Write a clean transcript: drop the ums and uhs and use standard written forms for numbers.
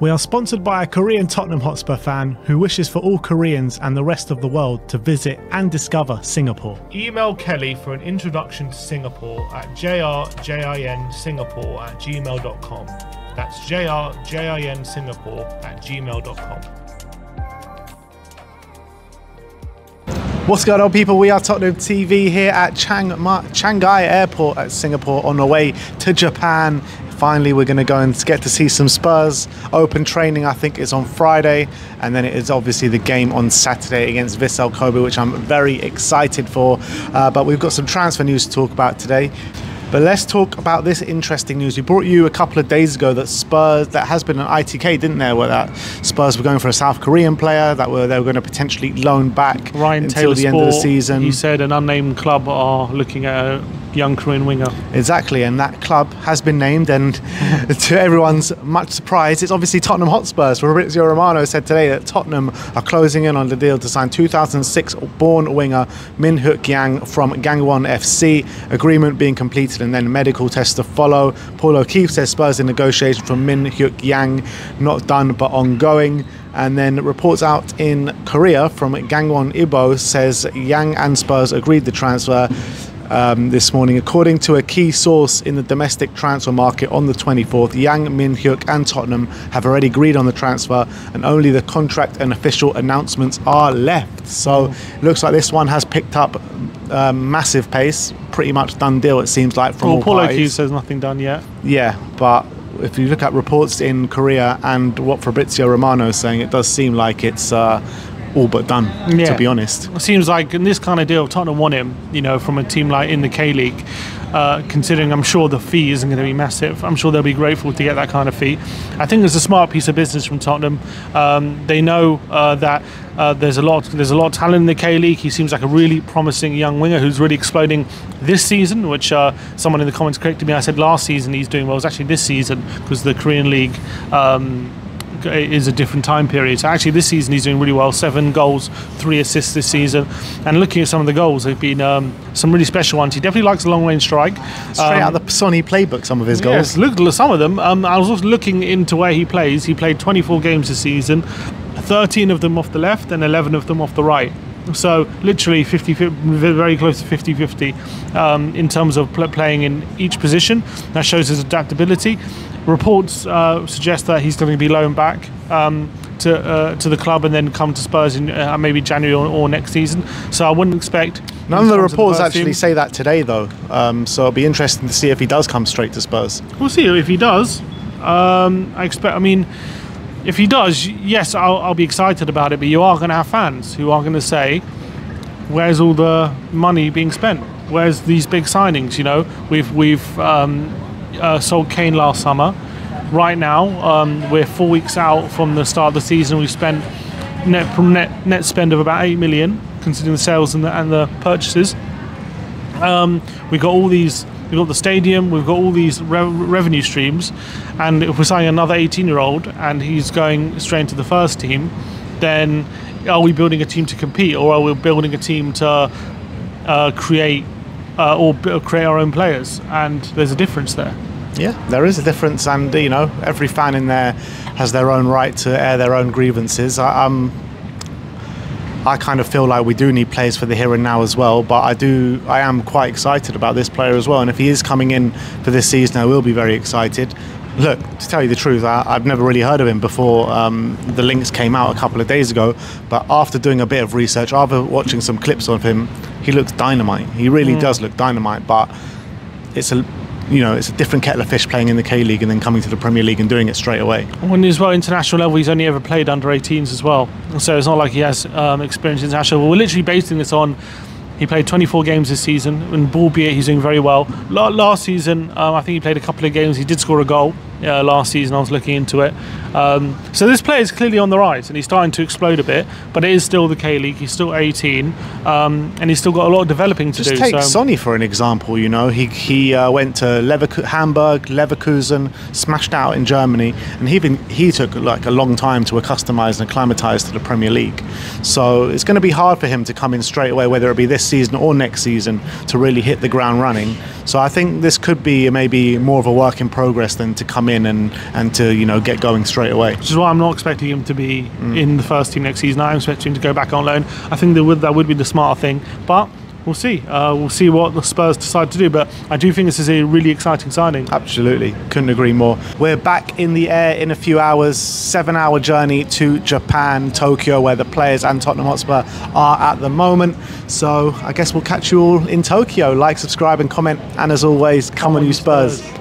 We are sponsored by a Korean Tottenham Hotspur fan who wishes for all Koreans and the rest of the world to visit and discover Singapore. Email Kelly for an introduction to Singapore at jrjinsingapore@gmail.com. That's jrjinsingapore@gmail.com. What's going on, people? We are Tottenham TV here at Changi Airport at Singapore on our way to Japan. Finally, we're going to go and get to see some Spurs. Open training, I think, is on Friday. And then it is obviously the game on Saturday against Vissel Kobe, which I'm very excited for. But we've got some transfer news to talk about today. But let's talk about this interesting news. We brought you a couple of days ago that Spurs, that has been an ITK, didn't there, where that Spurs were going for a South Korean player that they were going to potentially loan back until the end of the season. He said an unnamed club are looking at a young Korean winger. Exactly, and that club has been named, and to everyone's much surprise, it's obviously Tottenham Hotspurs. Fabrizio Romano said today that Tottenham are closing in on the deal to sign 2006-born winger Min Hyuk Yang from Gangwon FC. Agreement being completed and then medical tests to follow. Paul O'Keefe says Spurs in negotiation for Min Hyuk Yang, not done but ongoing. And then reports out in Korea from Gangwon Ibo says Yang and Spurs agreed the transfer this morning. According to a key source in the domestic transfer market on the 24th, Yang, Min Hyuk and Tottenham have already agreed on the transfer, and only the contract and official announcements are left. So it looks like this one has picked up massive pace. Pretty much done deal, it seems like, from all Paul parties. O'Keefe says nothing done yet. Yeah, but if you look at reports in Korea and what Fabrizio Romano is saying, it does seem like it's all but done, to be honest. It seems like in this kind of deal, Tottenham want him, you know, from a team like in the K-League, considering I'm sure the fee isn't going to be massive. I'm sure they'll be grateful to get that kind of fee. I think it's a smart piece of business from Tottenham. They know that there's a lot of talent in the K-League. He seems like a really promising young winger who's really exploding this season, which someone in the comments corrected me. I said last season he's doing well. It's actually this season, because the Korean League is a different time period. So actually this season he's doing really well. 7 goals, 3 assists this season. And looking at some of the goals, they've been some really special ones. He definitely likes the long range strike. Straight out of the Sonny playbook, some of his goals. Yes, look at some of them. I was also looking into where he plays. He played 24 games this season, 13 of them off the left and 11 of them off the right. So literally 50, very close to 50-50 in terms of playing in each position. That shows his adaptability. Reports suggest that he's going to be loaned back to the club and then come to Spurs in maybe January or next season. So I wouldn't expect... None of the reports actually say that today, though. So it'll be interesting to see if he does come straight to Spurs. We'll see if he does. If he does, yes, I'll be excited about it. But you are going to have fans who are going to say, "Where's all the money being spent? Where's these big signings?" You know, we've sold Kane last summer. Right now, we're 4 weeks out from the start of the season. We've spent net spend of about 8 million, considering the sales and the purchases. We got all these. We've got the stadium, we've got all these revenue streams, and if we're signing another 18-year-old and he's going straight into the first team, then are we building a team to compete, or are we building a team to create our own players? And there's a difference there. Yeah, there is a difference, and you know, every fan in there has their own right to air their own grievances. I kind of feel like we do need players for the here and now as well, but I am quite excited about this player as well, and if he is coming in for this season, I will be very excited. Look, to tell you the truth, I've never really heard of him before the links came out a couple of days ago, but after doing a bit of research, after watching some clips of him, he looks dynamite. He really does look dynamite, but it's a different kettle of fish playing in the K-League and then coming to the Premier League and doing it straight away. When as well, international level, he's only ever played under 18s as well. So it's not like he has experience in international. We're literally basing this on, he played 24 games this season, and albeit he's doing very well. Last season, I think he played a couple of games. He did score a goal last season. I was looking into it. So this player is clearly on the rise, and he's starting to explode a bit, but it is still the K-League. He's still 18, and he's still got a lot of developing to do. Just take Sonny for an example. You know, he went to Hamburg, Leverkusen, smashed out in Germany, and he took like a long time to acclimatise and acclimatise to the Premier League. So it's going to be hard for him to come in straight away, whether it be this season or next season, to really hit the ground running. So I think this could be maybe more of a work in progress than to come in and to get going straight away. Which is why I'm not expecting him to be in the first team next season. I'm expecting him to go back on loan. I think that would be the smarter thing, but we'll see. We'll see what the Spurs decide to do, but I do think this is a really exciting signing. Absolutely, couldn't agree more. We're back in the air in a few hours, 7-hour journey to Japan, Tokyo, where the players and Tottenham Hotspur are at the moment. So I guess we'll catch you all in Tokyo. Like, subscribe and comment, and as always, come on you Spurs.